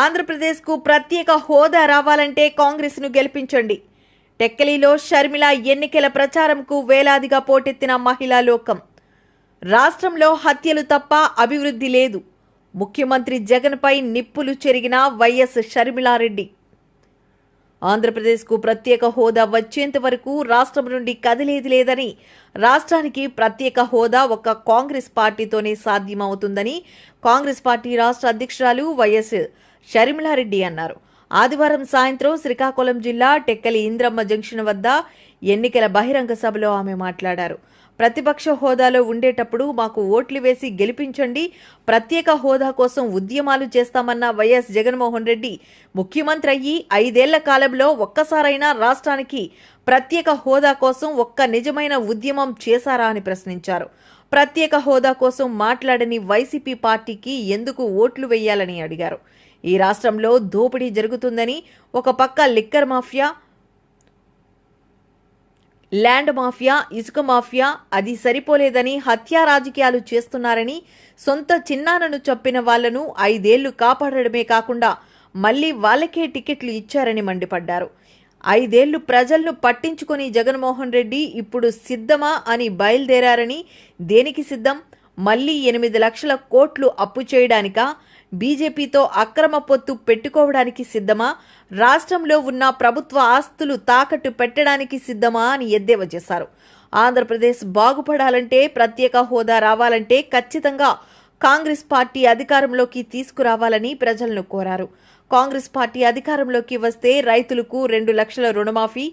ఆంధ్రప్రదేశ్కు ప్రత్యేక హోదా రావాలంటే కాంగ్రెస్ను గెలిపించండి. టెక్కలిలో షర్మిల ఎన్నికల ప్రచారంకు వేలాదిగా పోటెత్తిన మహిళా లోకం. రాష్ట్రంలో హత్యలు తప్ప అభివృద్ధి లేదు. ముఖ్యమంత్రి జగన్పై నిప్పులు చెరిగిన వైఎస్ షర్మిలారెడ్డి. ఆంధ్రప్రదేశ్కు ప్రత్యేక హోదా వచ్చేంత వరకు రాష్ట్రం నుండి కదిలేది లేదని, రాష్ట్రానికి ప్రత్యేక హోదా ఒక్క కాంగ్రెస్ పార్టీతోనే సాధ్యమవుతుందని కాంగ్రెస్ పార్టీ రాష్ట్ర అధ్యక్షురాలు వైఎస్ షర్మిలారెడ్డి అన్నారు. ఆదివారం సాయంత్రం శ్రీకాకుళం జిల్లా టెక్కలి ఇంద్రమ్మ జంక్షన్ వద్ద ఎన్నికల బహిరంగ సభలో ఆమె మాట్లాడారు. ప్రతిపక్ష హోదాలో ఉండేటప్పుడు మాకు ఓట్లు వేసి గెలిపించండి, ప్రత్యేక హోదా కోసం ఉద్యమాలు చేస్తామన్న వైఎస్ జగన్మోహన్ రెడ్డి ముఖ్యమంత్రి అయ్యి 5 ఏళ్ల కాలంలో ఒక్కసారైనా రాష్ట్రానికి ప్రత్యేక హోదా కోసం ఒక్క నిజమైన ఉద్యమం చేశారా అని ప్రశ్నించారు. ప్రత్యేక హోదా కోసం మాట్లాడని వైసీపీ పార్టీకి ఎందుకు ఓట్లు వేయాలని అడిగారు. ఈ రాష్ట్రంలో దోపిడీ జరుగుతుందని, ఒక పక్క లిక్కర్ మాఫియా, ల్యాండ్ మాఫియా, ఇసుక మాఫియా, అది సరిపోలేదని హత్యా రాజకీయాలు చేస్తున్నారని, సొంత చిన్నాన్నను చంపిన వాళ్లను 5 ఏళ్లు కాపాడడమే కాకుండా మళ్లీ వాళ్ళకే టికెట్లు ఇచ్చారని మండిపడ్డారు. 5 ఏళ్లు ప్రజలను పట్టించుకొని జగన్మోహన్ రెడ్డి ఇప్పుడు సిద్ధమా అని బయలుదేరారని, దేనికి సిద్ధం? మళ్లీ 8 లక్షల కోట్లు అప్పు చేయడానికా? బీజేపీతో అక్రమ పొత్తు పెట్టుకోవడానికి సిద్ధమా? రాష్ట్రంలో ఉన్న ప్రభుత్వ ఆస్తులు తాకట్టు పెట్టడానికి సిద్ధమా అని ఎద్దేవా చేశారు. ఆంధ్రప్రదేశ్ బాగుపడాలంటే, ప్రత్యేక హోదా రావాలంటే ఖచ్చితంగా కాంగ్రెస్ పార్టీ అధికారంలోకి తీసుకురావాలని ప్రజలను కోరారు. కాంగ్రెస్ పార్టీ అధికారంలోకి వస్తే రైతులకు 2 లక్షల రుణమాఫీ,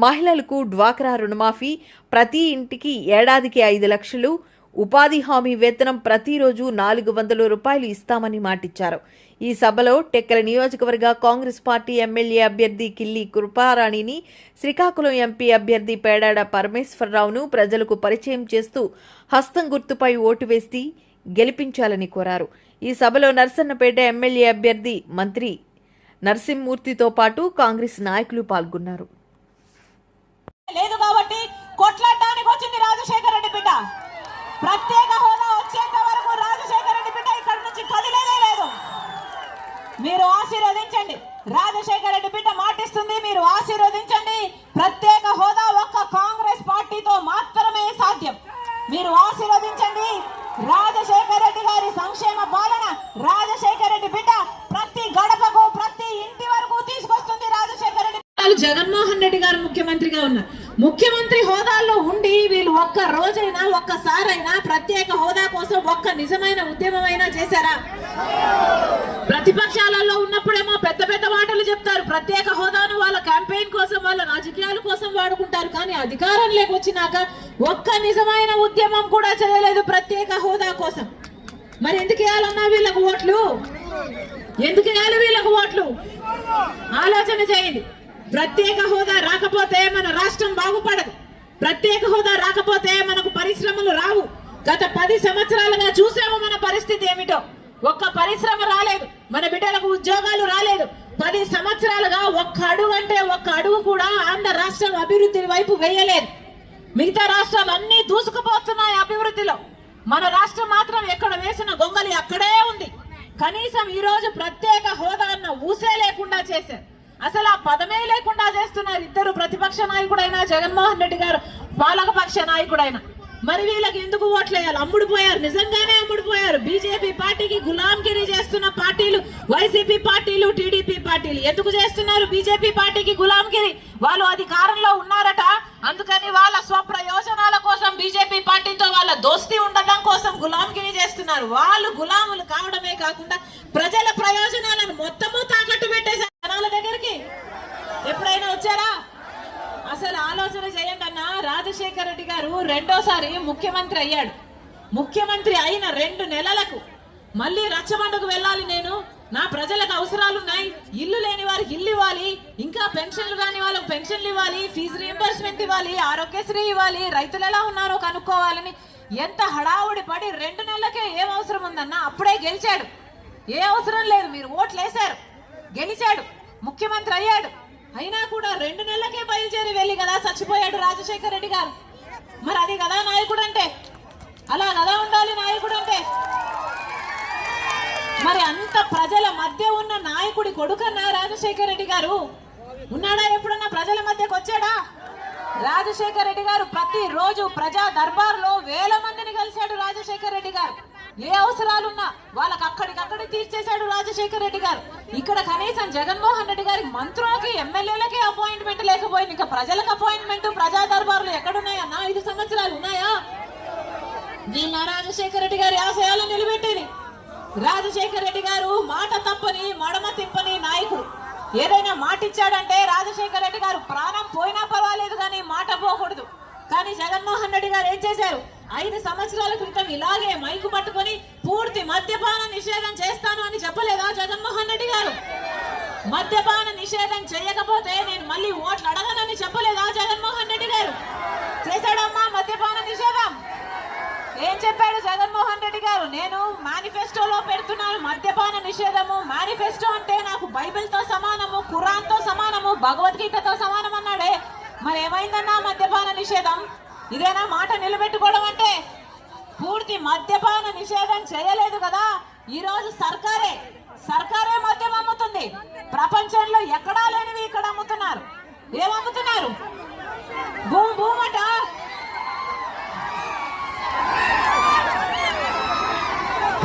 మహిళలకు డ్వాక్రా రుణమాఫీ, ప్రతి ఇంటికి ఏడాదికి 5 లక్షలు, ఉపాధి హామీ వేతనం ప్రతిరోజు 400 రూపాయలు ఇస్తామని మాటిచ్చారు. ఈ సభలో టెక్కల నియోజకవర్గ కాంగ్రెస్ పార్టీ ఎమ్మెల్యే అభ్యర్థి కిల్లి కృపారాణిని, శ్రీకాకుళం ఎంపీ అభ్యర్థి పేడాడ పరమేశ్వరరావును ప్రజలకు పరిచయం చేస్తూ హస్తం గుర్తుపై ఓటు వేసి గెలిపించాలని కోరారు. ఈ సభలో నర్సన్నపేట ఎమ్మెల్యే అభ్యర్థి మంత్రి నరసింహమూర్తితో పాటు కాంగ్రెస్ నాయకులు పాల్గొన్నారు. లేదు కాబట్టి కొట్లాడడానికి వచ్చింది రాజశేఖర రెడ్డి బిడ్డ. ప్రత్యేక హోదా వచ్చేంత వరకు రాజశేఖర రెడ్డి బిడ్డ ఇక్కడ నుంచి కదిలేదే లేదు. మీరు ఆశీర్వదించండి. రాజశేఖర రెడ్డి బిడ్డ మాటిస్తుంది, మీరు ఆశీర్వదించండి. ప్రత్యేక హోదా ఒక్క కాంగ్రెస్ పార్టీతో మాత్రమే సాధ్యం. మీరు ఆశీర్వదించండి. రాజశేఖర రెడ్డి గారి సంక్షేమ పాలన, రాజశేఖర రెడ్డి బిడ్డ ప్రతి గడపకు, ప్రతి ఇంటి వరకు తీసుకొస్తుంది. రాజశేఖర రెడ్డి జగన్మోహన్ రెడ్డి గారు ముఖ్యమంత్రిగా ఉన్నారు. ముఖ్యమంత్రి హోదాల్లో ఉండి వీళ్ళు ఒక్క రోజైనా, ఒక్కసారైనా ప్రత్యేక హోదా కోసం ఒక్క నిజమైన ఉద్యమమైనా చేశారా? ప్రతిపక్షాలలో ఉన్నప్పుడేమో పెద్ద పెద్ద మాటలు చెప్తారు. ప్రత్యేక హోదాను వాళ్ళ క్యాంపెయిన్ కోసం, వాళ్ళ రాజకీయాల కోసం వాడుకుంటారు. కానీ అధికారంలోకి వచ్చినాక ఒక్క నిజమైన ఉద్యమం కూడా చేయలేదు ప్రత్యేక హోదా కోసం. మరి ఎందుకు వేయాలన్నా వీళ్ళకు ఓట్లు? ఎందుకు వేయాలి వీళ్ళకు ఓట్లు? ఆలోచన చేయండి. ప్రత్యేక హోదా రాకపోతే మన రాష్ట్రం బాగుపడదు. ప్రత్యేక హోదా రాకపోతే మనకు పరిశ్రమలు రావు. గత 10 సంవత్సరాలుగా చూసాము మన పరిస్థితి ఏమిటో. ఒక్క పరిశ్రమ రాలేదు, మన బిడ్డలకు ఉద్యోగాలు రాలేదు. 10 సంవత్సరాలుగా ఒక్క అడుగు అంటే ఒక్క అడుగు కూడా ఆంధ్ర రాష్ట్రం అభివృద్ధి వైపు వేయలేదు. మిగతా రాష్ట్రాలు అన్ని దూసుకుపోతున్నాయి అభివృద్ధిలో. మన రాష్ట్రం మాత్రం ఎక్కడ వేసిన గొంగలి అక్కడే ఉంది. కనీసం ఈ రోజు ప్రత్యేక హోదా అన్న ఊసే లేకుండా చేశారు. అసలు ఆ పదమే లేకుండా చేస్తున్నారు. ఇద్దరు ప్రతిపక్ష నాయకుడైనా, జగన్మోహన్ రెడ్డి గారు పాలకపక్ష నాయకుడైనా. మరి వీళ్ళకి ఎందుకు ఓట్లేయాలి? అమ్ముడుపోయారు, నిజంగానే అమ్ముడుపోయారు. బీజేపీ పార్టీకి గులాంగిరి చేస్తున్న పార్టీలు వైసీపీ పార్టీలు, టీడీపీ పార్టీలు. ఎందుకు చేస్తున్నారు బీజేపీ పార్టీకి గులాంగిరి? వాళ్ళు అధికారంలో ఉన్నారట, అందుకని వాళ్ళ స్వప్రయోజనాల కోసం బీజేపీ పార్టీతో వాళ్ళ దోస్తీ ఉండడం కోసం గులాంగిరి చేస్తున్నారు. వాళ్ళు గులాములు కావడమే కాకుండా ప్రజల ప్రయోజనాలను మొత్తము తాకట్టు పెట్టేశారు. జనాల దగ్గరికి ఎప్పుడైనా వచ్చారా? అసలు ఆలోచన చేయండి అన్న. రాజశేఖర రెడ్డి గారు రెండోసారి ముఖ్యమంత్రి అయ్యాడు. ముఖ్యమంత్రి అయిన 2 నెలలకు మళ్ళీ రచ్చబండకు వెళ్ళాలి, నేను నా ప్రజలకు అవసరాలున్నాయి, ఇల్లు లేని వారికి ఇల్లు ఇవ్వాలి, ఇంకా పెన్షన్లు కాని వాళ్ళకి పెన్షన్లు ఇవ్వాలి, ఫీజు రీయింబర్స్మెంట్ ఇవ్వాలి, ఆరోగ్యశ్రీ ఇవ్వాలి, రైతులు ఎలా ఉన్నారో కనుక్కోవాలని ఎంత హడావుడి పడి 2 నెలలకే ఏం అవసరం ఉందన్న? అప్పుడే గెలిచాడు. ఏ అవసరం లేదు, మీరు ఓట్లు వేశారు, గెలిచాడు, ముఖ్యమంత్రి అయ్యాడు. అయినా కూడా 2 నెలలకే బయలుదేరి వెళ్ళి కదా చచ్చిపోయాడు రాజశేఖర రెడ్డి గారు. మరి అది కదా నాయకుడు అంటే? అలా కదా ఉండాలి నాయకుడు అంటే? మరి అంత ప్రజల మధ్య ఉన్న నాయకుడి కొడుకన్నా రాజశేఖర రెడ్డి గారు ఉన్నాడా? ఎప్పుడన్నా ప్రజల మధ్యకు వచ్చాడా? రాజశేఖర రెడ్డి గారు ప్రతిరోజు ప్రజా దర్బార్లో వేల మందిని కలిశాడు రాజశేఖర రెడ్డి గారు. ఏ అవసరాలున్నా వాళ్ళకి అక్కడికక్కడే తీర్చేశాడు రాజశేఖర రెడ్డి గారు. ఇక్కడ కనీసం జగన్మోహన్ రెడ్డి గారి మంత్రులకి ఎమ్మెల్యేలకి అపాయింట్మెంట్ లేకపోయింది, ఇంకా ప్రజలకు అపాయింట్మెంట్ ప్రజా దర్బార్లు ఎక్కడున్నాయన్నా? 5 సంవత్సరాలు ఉన్నాయా? వీళ్ళ రాజశేఖర రెడ్డి గారి ఆశయాలు నిలబెట్టేది. రాజశేఖర రెడ్డి గారు మాట తప్పని మడమ తిప్పని నాయకుడు. ఏదైనా మాట ఇచ్చాడంటే రాజశేఖర రెడ్డి గారు ప్రాణం పోయినా పర్వాలేదు కానీ మాట పోకూడదు. కానీ జగన్మోహన్ రెడ్డి గారు ఏం చేశారు? 5 సంవత్సరాల క్రితం ఇలాగే మైకు పట్టుకొని పూర్తి మద్యపాన నిషేధం చేస్తాను అని చెప్పలేదా జగన్మోహన్ రెడ్డి గారు? మద్యపాన నిషేధం చేయకపోతే నేను మళ్ళీ ఓట్లు అడగనని చెప్పలేదా జగన్మోహన్ రెడ్డి గారు? చేశాడమ్మా మద్యపాన నిషేధం. ఏం చెప్పాడు జగన్మోహన్ రెడ్డి గారు? నేను మేనిఫెస్టోలో పెడుతున్నాను మద్యపాన నిషేధము. మేనిఫెస్టో అంటే నాకు బైబిల్తో సమానము, ఖురాన్తో సమానము, భగవద్గీతతో సమానం అన్నాడే. మరి ఏమైందన్నా మద్యపాన నిషేధం? ఇదేనా మాట నిలబెట్టుకోవడం అంటే? పూర్తి మద్యపాన నిషేధం చేయలేదు కదా. ఈ రోజు సర్కారే మద్యం అమ్ముతుంది. ప్రపంచంలో ఎక్కడా లేనివి ఇక్కడ అమ్ముతున్నారు. ఏమమ్ముతున్నారు? భూమట.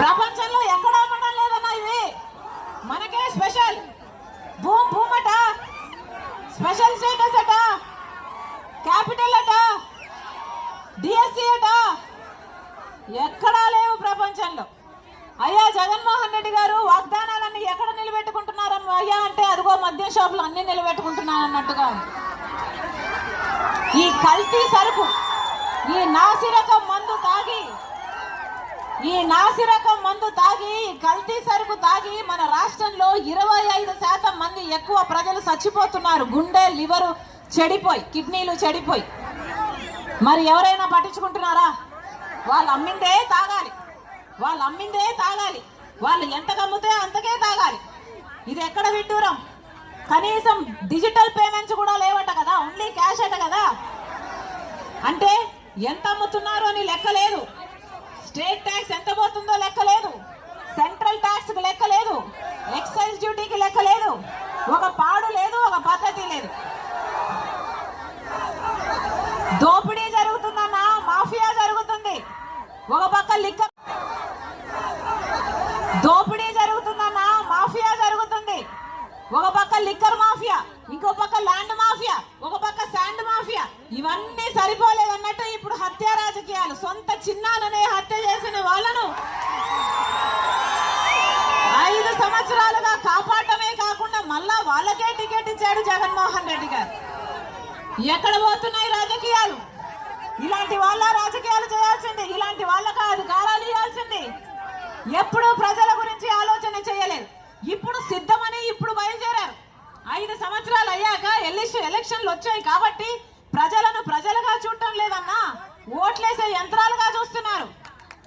ప్రపంచంలో ఎక్కడా అమ్మడం లేదన్నా ఇవి. మనకే స్పెషల్. భూమట, స్పెషల్ స్టేటస్ అట, క్యాపిటల్ అట, డిఎస్సి అట, ఎక్కడా లేవు ప్రపంచంలో. అయ్యా జగన్మోహన్ రెడ్డి గారు వాగ్దానాలన్నీ ఎక్కడ నిలబెట్టుకుంటున్నారని అయ్యా అంటే అదిగో మద్యం షాపులు అన్ని నిలబెట్టుకుంటున్నారన్నట్టుగా ఉంది. ఈ కల్తీ సరుకు, ఈ నాసిరకం మందు తాగి కల్తీ సరుకు తాగి మన రాష్ట్రంలో 25% మంది ఎక్కువ ప్రజలు చచ్చిపోతున్నారు. గుండె, లివరు చెడిపోయి, కిడ్నీలు చెడిపోయి. మరి ఎవరైనా పట్టించుకుంటున్నారా? వాళ్ళు అమ్మిందే తాగాలి. వాళ్ళు ఎంత కమ్మితే అంతకే తాగాలి. ఇది ఎక్కడ విడ్డూరం? కనీసం డిజిటల్ పేమెంట్స్ కూడా లేవట కదా, ఓన్లీ క్యాష్ అట కదా. అంటే ఎంత అమ్ముతున్నారు అని లెక్క లేదు. స్టేట్ ట్యాక్స్ ఎంత పోతుందో లెక్క లేదు. సెంట్రల్ ట్యాక్స్ కి లెక్క లేదు. ఎక్సైజ్ డ్యూటీకి లెక్క లేదు. ఒక పాడు లేదు, ఒక పద్ధతి లేదు. దోపిడీ జరుగుతుందన్నా, మాఫియా జరుగుతుంది. ఒక పక్క లిక్కర్ దోపిడీ జరుగుతుందన్నా, మాఫియా జరుగుతుంది. ఒక పక్క లిక్కర్ మాఫియా, ఇంకో పక్క ల్యాండ్ మాఫియా, ఒక పక్క శాండ్ మాఫియా. ఇవన్నీ సరిపోలేదన్నట్టు ఇప్పుడు హత్య రాజకీయాలు. సొంత చిన్నాననే హత్య చేసిన వాళ్ళను 5 సంవత్సరాలుగా కాపాడటమే కాకుండా మళ్ళా వాళ్ళకే టికెట్ ఇచ్చాడు జగన్మోహన్ రెడ్డి గారు. ఎక్కడ పోతున్నాయి రాజకీయాలు? ఇలాంటి వాళ్ళ రాజకీయాలు చేయాల్సింది, ఇలాంటి వాళ్ళకి అధికారాలు ఇవ్వాల్సింది. ఎప్పుడు ప్రజల గురించి ఆలోచన చేయలేదు. ఇప్పుడు సిద్ధమని ఇప్పుడు బయలుదేరారు. 5 సంవత్సరాలు అయ్యాక ఎలక్షన్లు వచ్చాయి కాబట్టి ప్రజలను ప్రజలుగా చూడటం లేదన్నా, ఓట్లేసే యంత్రాలుగా చూస్తున్నారు.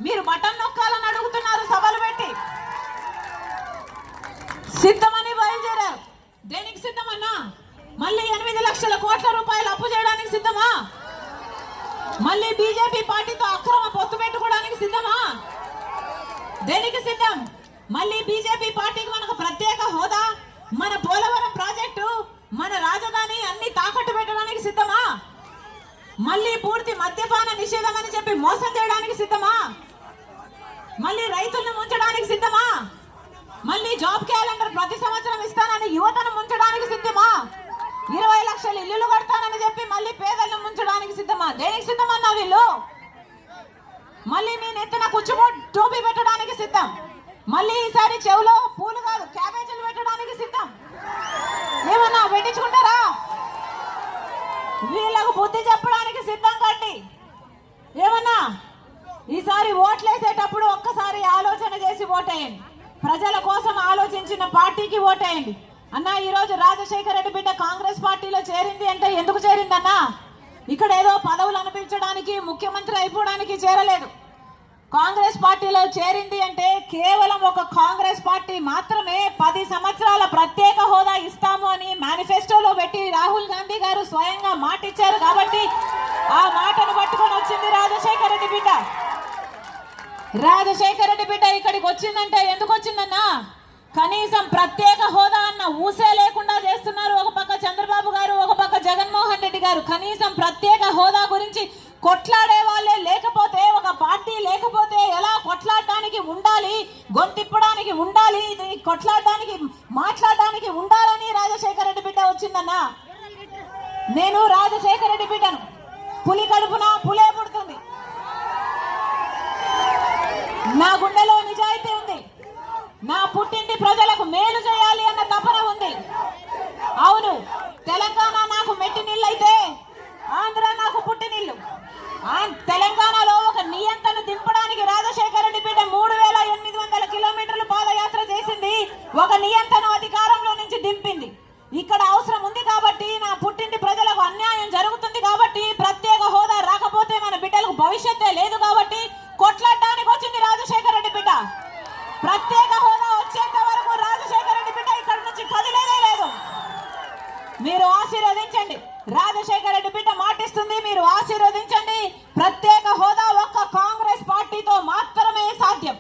మీరు బటన్ నొక్కాలని అడుగుతున్నారు సభలు పెట్టి. సిద్ధమని బయలుదేరారు. దేనికి సిద్ధమన్నా? మళ్ళీ 8 లక్షల కోట్ల రూపాయలు అప్పు చేయడానికి సిద్ధమా? మళ్ళీ బీజేపీ పార్టీతో అక్రమ పొత్తు పెట్టుకోవడానికి సిద్ధమా? దేనికి సిద్ధం? మళ్ళీ బీజేపీ పార్టీకి మనకు ప్రత్యేక హోదా, మన పోలవరం ప్రాజెక్టు, మన రాజధాని అన్ని తాకట్టు పెట్టడానికి సిద్ధమా? మళ్ళీ పూర్తి మద్యపాన నిషేధం అని చెప్పి మోసం చేయడానికి సిద్ధమా? మళ్ళీ రైతులను ముంచడానికి సిద్ధమా? మళ్ళీ జాబ్ క్యాలెండర్ ప్రతి సంవత్సరం ఇస్తానని యువతను ముంచడానికి సిద్ధమా? 20 లక్షల ఇల్లులు కడతానని చెప్పి మళ్ళీ పేదలను ముంచడానికి సిద్ధమా? దేనికి సిద్ధమన్నా వీళ్ళు? మళ్ళీ మీ నెత్తిన కుచ్చుబో టోపీ పెట్టడానికి సిద్ధం. మళ్ళీ ఈసారి చెవులో పూలు కాదు క్యాబేజీలు పెట్టడానికి సిద్ధం. ఏమన్నా పెట్టించుకుంటారా? వీళ్ళకు బుద్ధి చెప్పడానికి సిద్ధం కండి. ఏమన్నా ఈసారి ఓట్లేసేటప్పుడు ఒక్కసారి ఆలోచన చేసి ఓటేయండి. ప్రజల కోసం ఆలోచించిన పార్టీకి ఓటేయండి. అన్నా ఈరోజు రాజశేఖర రెడ్డి బిడ్డ కాంగ్రెస్ పార్టీలో చేరింది అంటే ఎందుకు చేరిందన్నా? ఇక్కడ ఏదో పదవులు అనిపించడానికి, ముఖ్యమంత్రి అయిపోవడానికి చేరలేదు. కాంగ్రెస్ పార్టీలో చేరింది అంటే కేవలం ఒక కాంగ్రెస్ పార్టీ మాత్రమే 10 సంవత్సరాల ప్రత్యేక హోదా ఇస్తాము అని మేనిఫెస్టోలో పెట్టి రాహుల్ గాంధీ గారు స్వయంగా మాట ఇచ్చారు కాబట్టి ఆ మాటను పట్టుకొని వచ్చింది రాజశేఖర రెడ్డి బిడ్డ. రాజశేఖర రెడ్డి బిడ్డ ఇక్కడికి వచ్చిందంటే ఎందుకు వచ్చిందన్నా, కనీసం ప్రత్యేక హోదా అన్న ఊసే లేకుండా చేస్తున్నారు. ఒక పక్క చంద్రబాబు గారు, ఒక పక్క జగన్మోహన్ రెడ్డి గారు. కనీసం ప్రత్యేక హోదా గురించి కొట్లాడే వాళ్ళే లేకపోతే, ఒక పార్టీ లేకపోతే ఎలా కొట్లాడడానికి ఉండాలి, గొంతిప్పడానికి ఉండాలి, ఇది కొట్లాడడానికి మాట్లాడడానికి ఉండాలని రాజశేఖర రెడ్డి బిడ్డ వచ్చిందన్నా. నేను రాజశేఖర రెడ్డి బిడ్డను. పులి కడుపున పులే పుడుతుంది. నా గుండెలో నిజాయితీ ఉంది. నా పుట్టింటి ప్రజలకు మేలు చేయాలి అన్న తపన ఉంది. అవును, తెలంగాణ నాకు మెట్టి నీళ్ళైతే ఆంధ్ర నాకు పుట్టినిల్లు. తెలంగాణలో ఒక నియంత్రణ దింపడానికి రాజశేఖర రెడ్డి బిడ్డ 3800 కిలోమీటర్లు పాదయాత్ర చేసింది. ఒక నియంత్రణ అధికారంలో నుంచి దింపింది. ఇక్కడ అవసరం ఉంది కాబట్టి, నా పుట్టింటి ప్రజలకు అన్యాయం జరుగుతుంది కాబట్టి, ప్రత్యేక హోదా రాకపోతే మన బిడ్డలకు భవిష్యత్తే లేదు కాబట్టి కొట్లాడడానికి వచ్చింది రాజశేఖర రెడ్డి బిడ్డ. ప్రత్యేక హోదా వచ్చేంత వరకు రాజశేఖర రెడ్డి బిడ్డ ఇక్కడ నుంచి కదిలేదే లేదు. మీరు ఆశీర్వదించండి. రాజశేఖర రెడ్డి బిడ్డ మాటిస్తుంది, మీరు ఆశీర్వదించండి. ప్రత్యేక హోదా ఒక్క కాంగ్రెస్ పార్టీతో మాత్రమే సాధ్యం.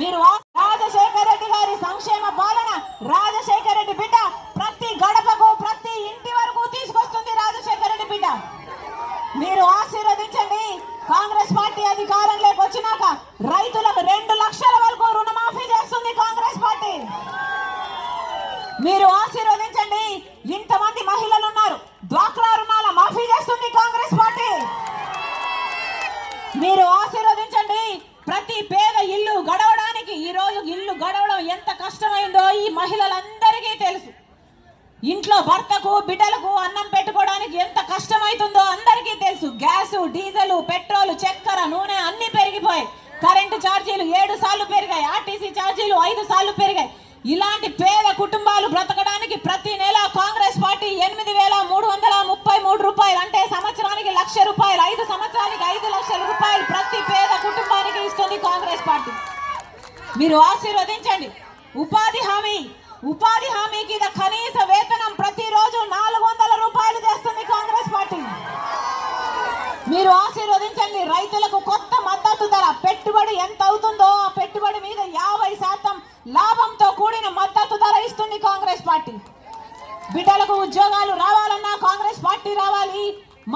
మీరు రాజశేఖర రెడ్డి గారి సంక్షేమ పాలన, రాజశేఖర రెడ్డి బిడ్డ ప్రతి గడపకు, ప్రతి ఇంటి వరకు తీసుకొస్తుంది రాజశేఖర రెడ్డి బిడ్డ. మీరు ఆశీర్వదించండి. కాంగ్రెస్ పార్టీ అధికారంలోకి వచ్చినాక రైతులకు 2 లక్షల వరకు రుణమాఫీ చేస్తుంది కాంగ్రెస్ పార్టీ. మీరు ఆశీర్వదించండి. ఇంతమంది మహిళలు ఉన్నారు, డ్వాక్రా రుణాల మాఫీ చేస్తుంది కాంగ్రెస్ పార్టీ. మీరు ఆశీర్వదించండి. ప్రతి పేద ఇల్లు గడవడానికి, ఈ రోజు ఇల్లు గడవడం ఎంత కష్టమైందో ఈ మహిళలందరికీ తెలుసు. ఇంట్లో భర్తకు, బిడ్డలకు అన్నం పెట్టుకోవడానికి ఎంత కష్టమైతుందో అందరికీ తెలుసు. గ్యాసు, డీజిల్, పెట్రోల్, చక్కెర, నూనె అన్ని పెరిగిపోయాయి. కరెంటు ఛార్జీలు 7 సార్లు పెరిగాయి. ఆర్టీసీ ఛార్జీలు 5 సార్లు పెరిగాయి. ఇలాంటి పేద కుటుంబాలు బ్రతకడానికి ప్రతి నెల కాంగ్రెస్ పార్టీ 8333 రూపాయలు, అంటే సంవత్సరానికి 1,00,000 రూపాయలు, 5 సంవత్సరానికి 5 లక్షల రూపాయలు ప్రతి పేద కుటుంబానికి ఇస్తుంది కాంగ్రెస్ పార్టీ. మీరు ఆశీర్వదించండి. ఉపాధి హామీకి కనీస వేతనం ప్రతిరోజు 400 రూపాయలు చేస్తుంది కాంగ్రెస్ పార్టీ. మీరు ఆశీర్వదించండి. రైతులకు కొత్త మద్దతు ధర, పెట్టుబడి ఎంత అవుతుందో ఆ పెట్టుబడి మీద 50% లాభంతో కూడిన మద్దతు ధర ఇస్తుంది కాంగ్రెస్ పార్టీ. బిడ్డలకు ఉద్యోగాలు రావాలన్నా కాంగ్రెస్ పార్టీ రావాలి.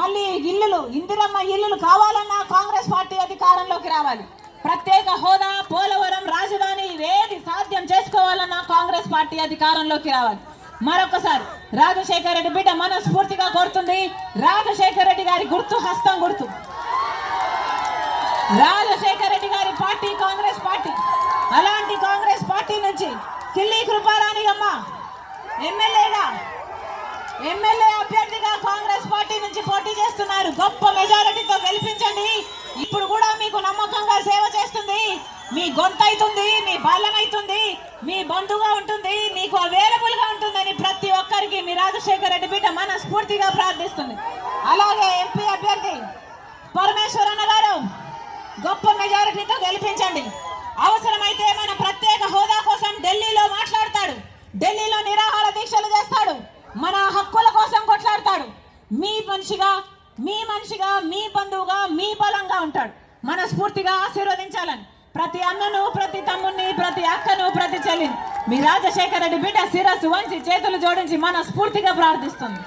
మళ్ళీ ఇల్లులు, ఇందిరమ్మ ఇల్లులు కావాలన్నా కాంగ్రెస్ పార్టీ అధికారంలోకి రావాలి. ప్రత్యేక హోదా, పోలవరం, రాజధాని ఇవేది సాధ్యం చేసుకోవాలన్నా కాంగ్రెస్ పార్టీ అధికారంలోకి రావాలి. మరొకసారి రాజశేఖర రెడ్డి బిడ్డ మనస్ఫూర్తిగా కోరుతుంది, రాజశేఖర రెడ్డి గారి గుర్తు హస్తం గుర్తు. రాజశేఖర రెడ్డి గారి పార్టీ కాంగ్రెస్ పార్టీ. అలాంటి కాంగ్రెస్ పార్టీ నుంచి కిల్లి కృపారాణిగమ్మ ఎమ్మెల్యే అభ్యర్థిగా కాంగ్రెస్ పార్టీ నుంచి పోటీ చేస్తున్నారు. గొప్ప మెజారిటీతో గెలిపించండి. ఇప్పుడు కూడా మీకు నమ్మకంగా సేవ చేస్తుంది. మీ గొంతైతుంది, మీ బాలనైతుంది, మీ బంధుగా ఉంటుంది, మీకు అవైలబుల్ గా ఉంటుందని ప్రతి ఒక్కరికి మీ రాజశేఖర రెడ్డి బిడ్డ మనస్ఫూర్తిగా ప్రార్థిస్తుంది. అలాగే ఎంపీ అభ్యర్థి పరమేశ్వరన్న గారు గొప్ప మెజారిటీతో గెలిపించండి. అవసరమైతే మన ప్రత్యేక హోదా కోసం ఢిల్లీలో మాట్లాడతాడు, ఢిల్లీలో నిరాహార దీక్షలు చేస్తాడు, మన హక్కుల కోసం కొట్లాడతాడు. మీ మనిషిగా, మీ బంధువుగా, మీ బలంగా ఉంటాడు. మనస్ఫూర్తిగా ఆశీర్వదించాలని ప్రతి అన్నను, ప్రతి తమ్ముని, ప్రతి అక్కను, ప్రతి చెల్లిని మీ రాజశేఖర రెడ్డి బిడ్డ శిరస్సు వంచి చేతులు జోడించి మనస్ఫూర్తిగా ప్రార్థిస్తుంది.